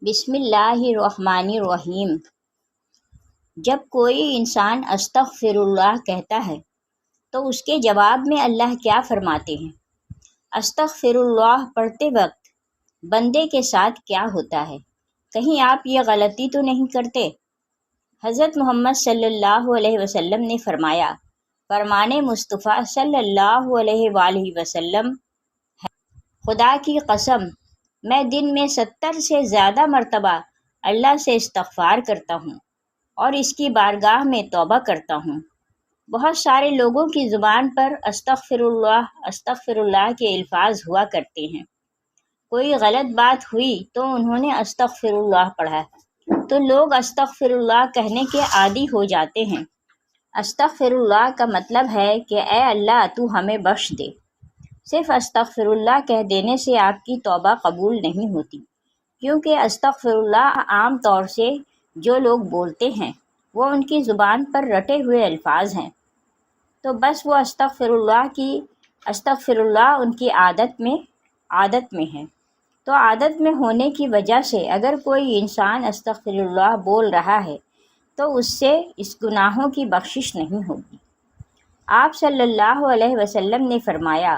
بسم اللہ الرحمن الرحیم۔ جب کوئی انسان استغفر اللہ کہتا ہے تو اس کے جواب میں اللہ کیا فرماتے ہیں؟ استغفر اللہ پڑھتے وقت بندے کے ساتھ کیا ہوتا ہے؟ کہیں آپ یہ غلطی تو نہیں کرتے؟ حضرت محمد صلی اللہ علیہ وسلم نے فرمایا، فرمان مصطفیٰ صلی اللہ علیہ وآلہ وسلم ہے، خدا کی قسم میں دن میں 70 سے زیادہ مرتبہ اللہ سے استغفار کرتا ہوں اور اس کی بارگاہ میں توبہ کرتا ہوں۔ بہت سارے لوگوں کی زبان پر استغفر اللہ کے الفاظ ہوا کرتے ہیں۔ کوئی غلط بات ہوئی تو انہوں نے استغفر اللہ پڑھا تو لوگ استغفر اللہ کہنے کے عادی ہو جاتے ہیں۔ استغفر اللہ کا مطلب ہے کہ اے اللہ تو ہمیں بخش دے۔ صرف استغفر اللہ کہہ دینے سے آپ کی توبہ قبول نہیں ہوتی، کیونکہ استغفر اللہ عام طور سے جو لوگ بولتے ہیں وہ ان کی زبان پر رٹے ہوئے الفاظ ہیں، تو بس وہ استغفر اللہ ان کی عادت میں ہے۔ تو عادت میں ہونے کی وجہ سے اگر کوئی انسان استغفر اللہ بول رہا ہے تو اس سے اس گناہوں کی بخشش نہیں ہوگی۔ آپ صلی اللہ علیہ وسلم نے فرمایا،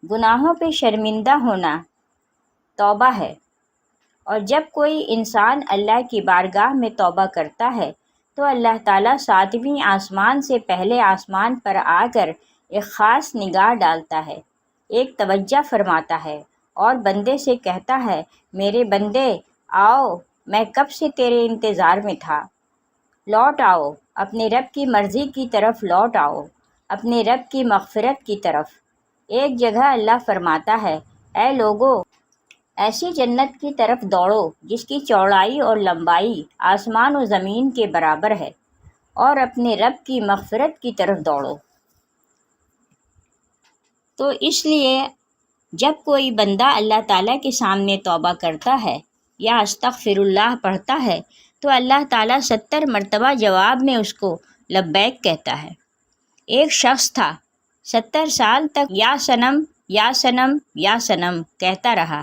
گناہوں پہ شرمندہ ہونا توبہ ہے، اور جب کوئی انسان اللہ کی بارگاہ میں توبہ کرتا ہے تو اللہ تعالیٰ 7ویں آسمان سے پہلے آسمان پر آ کر ایک خاص نگاہ ڈالتا ہے، ایک توجہ فرماتا ہے اور بندے سے کہتا ہے، میرے بندے آؤ، میں کب سے تیرے انتظار میں تھا، لوٹ آؤ، اپنے رب کی مرضی کی طرف لوٹ آؤ، اپنے رب کی مغفرت کی طرف۔ ایک جگہ اللہ فرماتا ہے، اے لوگو، ایسی جنت کی طرف دوڑو جس کی چوڑائی اور لمبائی آسمان و زمین کے برابر ہے، اور اپنے رب کی مغفرت کی طرف دوڑو۔ تو اس لیے جب کوئی بندہ اللہ تعالیٰ کے سامنے توبہ کرتا ہے یا استغفر اللہ پڑھتا ہے تو اللہ تعالیٰ 70 مرتبہ جواب میں اس کو لبیک کہتا ہے۔ ایک شخص تھا، 70 سال تک یا صنم یا صنم یا صنم کہتا رہا،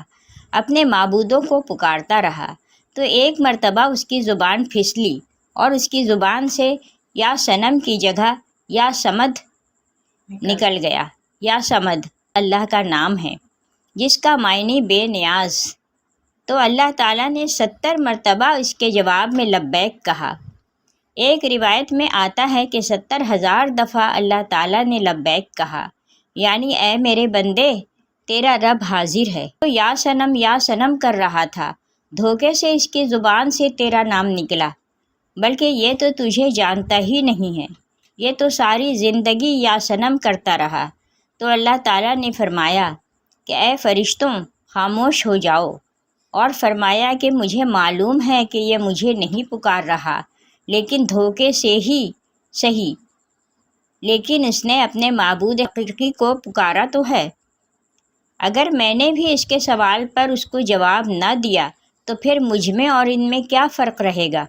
اپنے معبودوں کو پکارتا رہا، تو ایک مرتبہ اس کی زبان پھسلی اور اس کی زبان سے یا صنم کی جگہ یا صمد نکل گیا۔ یا صمد اللہ کا نام ہے جس کا معنی بے نیاز، تو اللہ تعالیٰ نے 70 مرتبہ اس کے جواب میں لبیک کہا۔ ایک روایت میں آتا ہے کہ 70,000 دفعہ اللہ تعالیٰ نے لبیک کہا، یعنی اے میرے بندے تیرا رب حاضر ہے۔ تو یا صنم کر رہا تھا، دھوکے سے اس کی زبان سے تیرا نام نکلا، بلکہ یہ تو تجھے جانتا ہی نہیں ہے، یہ تو ساری زندگی یا صنم کرتا رہا۔ تو اللہ تعالیٰ نے فرمایا کہ اے فرشتوں خاموش ہو جاؤ، اور فرمایا کہ مجھے معلوم ہے کہ یہ مجھے نہیں پکار رہا، لیکن دھوکے سے ہی صحیح، لیکن اس نے اپنے معبود حقیقی کو پکارا تو ہے۔ اگر میں نے بھی اس کے سوال پر اس کو جواب نہ دیا تو پھر مجھ میں اور ان میں کیا فرق رہے گا؟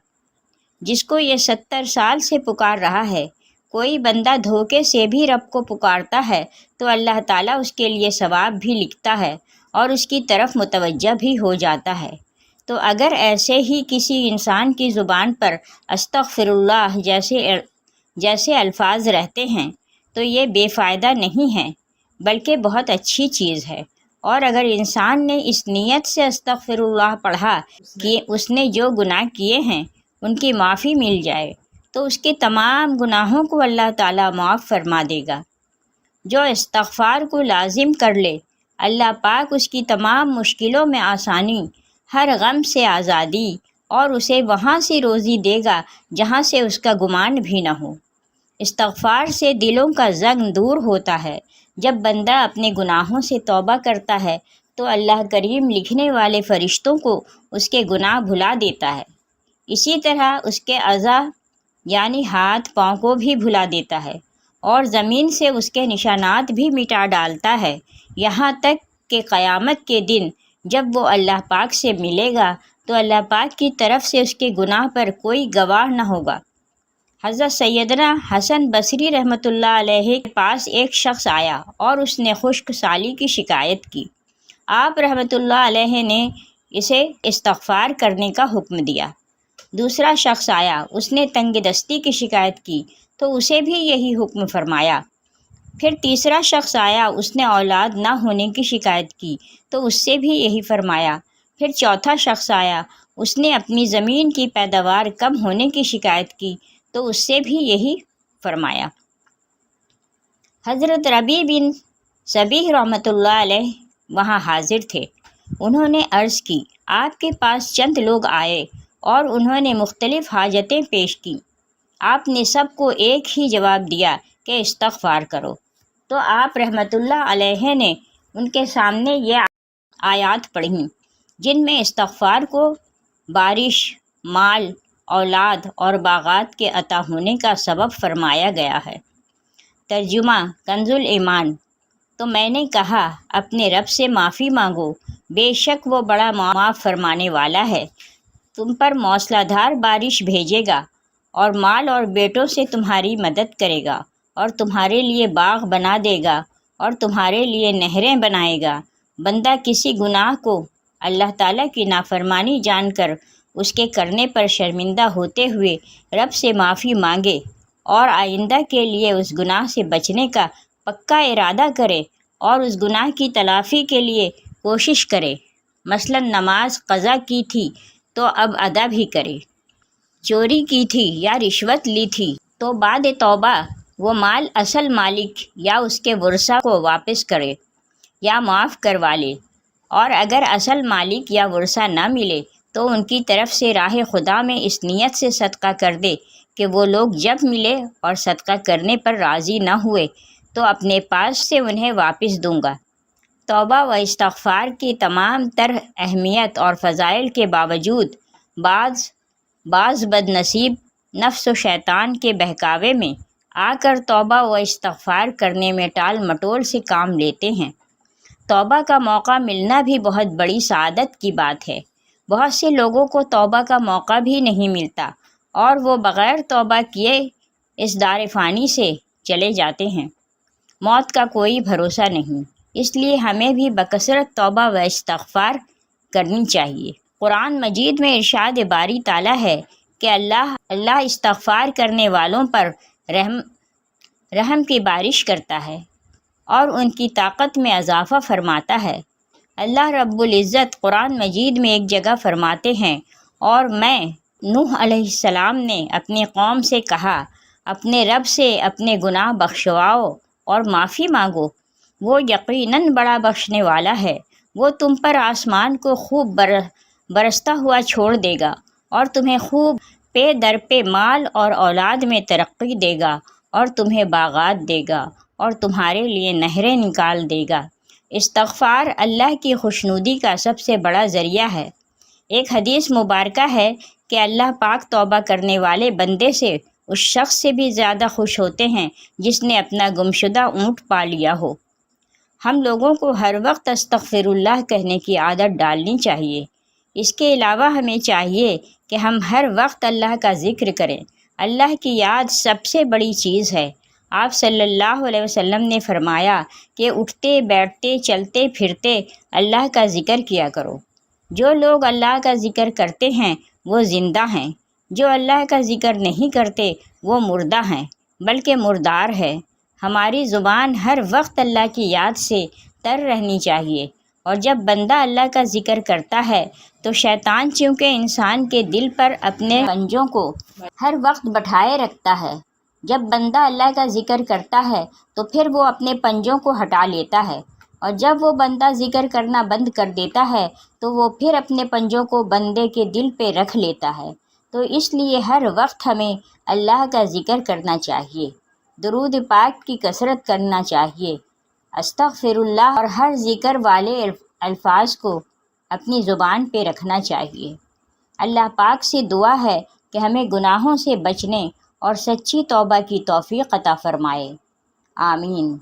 جس کو یہ 70 سال سے پکار رہا ہے، کوئی بندہ دھوکے سے بھی رب کو پکارتا ہے تو اللہ تعالیٰ اس کے لیے ثواب بھی لکھتا ہے اور اس کی طرف متوجہ بھی ہو جاتا ہے۔ تو اگر ایسے ہی کسی انسان کی زبان پر استغفر اللہ جیسے الفاظ رہتے ہیں تو یہ بے فائدہ نہیں ہے، بلکہ بہت اچھی چیز ہے۔ اور اگر انسان نے اس نیت سے استغفر اللہ پڑھا کہ اس نے جو گناہ کیے ہیں ان کی معافی مل جائے، تو اس کے تمام گناہوں کو اللہ تعالیٰ معاف فرما دے گا۔ جو استغفار کو لازم کر لے، اللہ پاک اس کی تمام مشکلوں میں آسانی، ہر غم سے آزادی، اور اسے وہاں سے روزی دے گا جہاں سے اس کا گمان بھی نہ ہو۔ استغفار سے دلوں کا زنگ دور ہوتا ہے۔ جب بندہ اپنے گناہوں سے توبہ کرتا ہے تو اللہ کریم لکھنے والے فرشتوں کو اس کے گناہ بھلا دیتا ہے، اسی طرح اس کے اعضاء یعنی ہاتھ پاؤں کو بھی بھلا دیتا ہے، اور زمین سے اس کے نشانات بھی مٹا ڈالتا ہے، یہاں تک کہ قیامت کے دن جب وہ اللہ پاک سے ملے گا تو اللہ پاک کی طرف سے اس کے گناہ پر کوئی گواہ نہ ہوگا۔ حضرت سیدنا حسن بصری رحمۃ اللہ علیہ کے پاس ایک شخص آیا اور اس نے خشک سالی کی شکایت کی۔ آپ رحمۃ اللہ علیہ نے اسے استغفار کرنے کا حکم دیا۔ دوسرا شخص آیا، اس نے تنگ دستی کی شکایت کی تو اسے بھی یہی حکم فرمایا۔ پھر تیسرا شخص آیا، اس نے اولاد نہ ہونے کی شکایت کی تو اس سے بھی یہی فرمایا۔ پھر چوتھا شخص آیا، اس نے اپنی زمین کی پیداوار کم ہونے کی شکایت کی تو اس سے بھی یہی فرمایا۔ حضرت ربیع بن صبیح رحمۃ اللہ علیہ وہاں حاضر تھے۔ انہوں نے عرض کی، آپ کے پاس چند لوگ آئے اور انہوں نے مختلف حاجتیں پیش کیں۔ آپ نے سب کو ایک ہی جواب دیا کہ استغفار کرو۔ تو آپ رحمۃ اللہ علیہ نے ان کے سامنے یہ آیات پڑھیں جن میں استغفار کو بارش، مال، اولاد اور باغات کے عطا ہونے کا سبب فرمایا گیا ہے۔ ترجمہ کنز الایمان۔ تو میں نے کہا، اپنے رب سے معافی مانگو، بے شک وہ بڑا معاف فرمانے والا ہے۔ تم پر موسلا دھار بارش بھیجے گا اور مال اور بیٹوں سے تمہاری مدد کرے گا اور تمہارے لیے باغ بنا دے گا اور تمہارے لیے نہریں بنائے گا۔ بندہ کسی گناہ کو اللہ تعالیٰ کی نافرمانی جان کر اس کے کرنے پر شرمندہ ہوتے ہوئے رب سے معافی مانگے اور آئندہ کے لیے اس گناہ سے بچنے کا پکا ارادہ کرے اور اس گناہ کی تلافی کے لیے کوشش کرے۔ مثلا نماز قضا کی تھی تو اب ادا بھی کرے، چوری کی تھی یا رشوت لی تھی تو بعد توبہ وہ مال اصل مالک یا اس کے ورثاء کو واپس کرے یا معاف کروا لے، اور اگر اصل مالک یا ورثہ نہ ملے تو ان کی طرف سے راہ خدا میں اس نیت سے صدقہ کر دے کہ وہ لوگ جب ملے اور صدقہ کرنے پر راضی نہ ہوئے تو اپنے پاس سے انہیں واپس دوں گا۔ توبہ و استغفار کی تمام تر اہمیت اور فضائل کے باوجود بعض بد نصیب نفس و شیطان کے بہکاوے میں آ کر توبہ و استغفار کرنے میں ٹال مٹول سے کام لیتے ہیں۔ توبہ کا موقع ملنا بھی بہت بڑی سعادت کی بات ہے۔ بہت سے لوگوں کو توبہ کا موقع بھی نہیں ملتا اور وہ بغیر توبہ کیے اس دار فانی سے چلے جاتے ہیں۔ موت کا کوئی بھروسہ نہیں، اس لیے ہمیں بھی بکثرت توبہ و استغفار کرنی چاہیے۔ قرآن مجید میں ارشاد باری تعالیٰ ہے کہ اللہ استغفار کرنے والوں پر رحم کی بارش کرتا ہے اور ان کی طاقت میں اضافہ فرماتا ہے۔ اللہ رب العزت قرآن مجید میں ایک جگہ فرماتے ہیں، اور میں نوح علیہ السلام نے اپنی قوم سے کہا، اپنے رب سے اپنے گناہ بخشواؤ اور معافی مانگو، وہ یقیناً بڑا بخشنے والا ہے۔ وہ تم پر آسمان کو خوب برستا ہوا چھوڑ دے گا اور تمہیں خوب پے در پہ مال اور اولاد میں ترقی دے گا اور تمہیں باغات دے گا اور تمہارے لیے نہریں نکال دے گا۔ استغفار اللہ کی خوشنودی کا سب سے بڑا ذریعہ ہے۔ ایک حدیث مبارکہ ہے کہ اللہ پاک توبہ کرنے والے بندے سے اس شخص سے بھی زیادہ خوش ہوتے ہیں جس نے اپنا گمشدہ اونٹ پا لیا ہو۔ ہم لوگوں کو ہر وقت استغفر اللہ کہنے کی عادت ڈالنی چاہیے۔ اس کے علاوہ ہمیں چاہیے کہ ہم ہر وقت اللہ کا ذکر کریں۔ اللہ کی یاد سب سے بڑی چیز ہے۔ آپ صلی اللہ علیہ وسلم نے فرمایا کہ اٹھتے بیٹھتے چلتے پھرتے اللہ کا ذکر کیا کرو۔ جو لوگ اللہ کا ذکر کرتے ہیں وہ زندہ ہیں، جو اللہ کا ذکر نہیں کرتے وہ مردہ ہیں، بلکہ مردار ہے۔ ہماری زبان ہر وقت اللہ کی یاد سے تر رہنی چاہیے، اور جب بندہ اللہ کا ذکر کرتا ہے تو شیطان چونکہ انسان کے دل پر اپنے پنجوں کو ہر وقت بٹھائے رکھتا ہے، جب بندہ اللہ کا ذکر کرتا ہے تو پھر وہ اپنے پنجوں کو ہٹا لیتا ہے، اور جب وہ بندہ ذکر کرنا بند کر دیتا ہے تو وہ پھر اپنے پنجوں کو بندے کے دل پہ رکھ لیتا ہے۔ تو اس لیے ہر وقت ہمیں اللہ کا ذکر کرنا چاہیے، درود پاک کی کثرت کرنا چاہیے، استغفر اللہ اور ہر ذکر والے الفاظ کو اپنی زبان پہ رکھنا چاہیے۔ اللہ پاک سے دعا ہے کہ ہمیں گناہوں سے بچنے اور سچی توبہ کی توفیق عطا فرمائے، آمین۔